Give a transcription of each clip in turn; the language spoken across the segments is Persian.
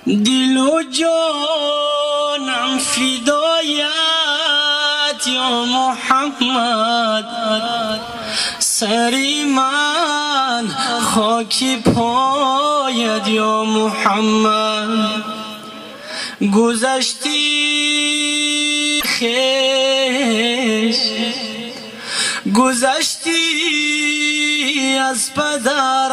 دل و جانم فدایت یا محمد، سری من خاکی پایت یا محمد. گذشتی خیش، گذشتی از پدر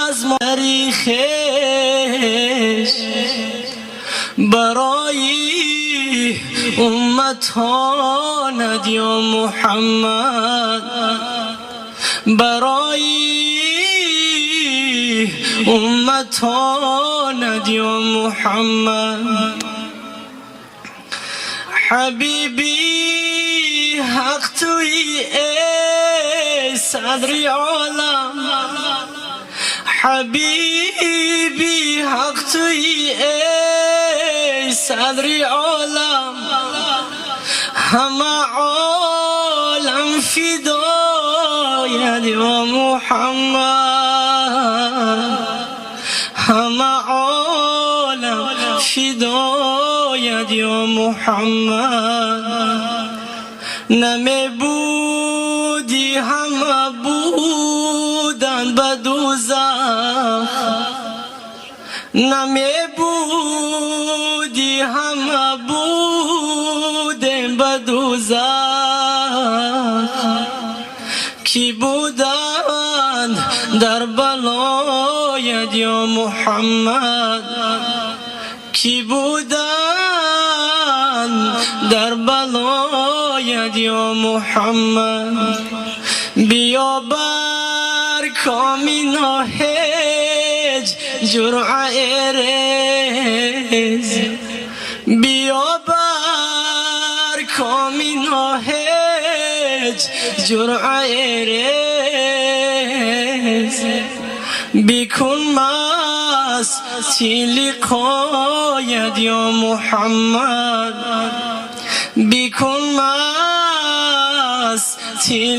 از مادری خیش، برای امتانت یا محمد، برای امتانت یا محمد. حبیبی حق توی ای صدر عالم، حبیبی حق توی ای صدر عالم، همه عالم فدایت یا محمد، همه عالم فدایت یا محمد. نمی بودی همه بودن به دوزخ، نمی بودی همه بودن به دوزخ، کی بودن در بلایت یا محمد، کی بودن در بلایت یا محمد. بیا بر کامینا هج جرعه ریز، بیا بر کامینا هج جرعه ریز، بیکن مستی لقایت یا محمد، بیکن مستی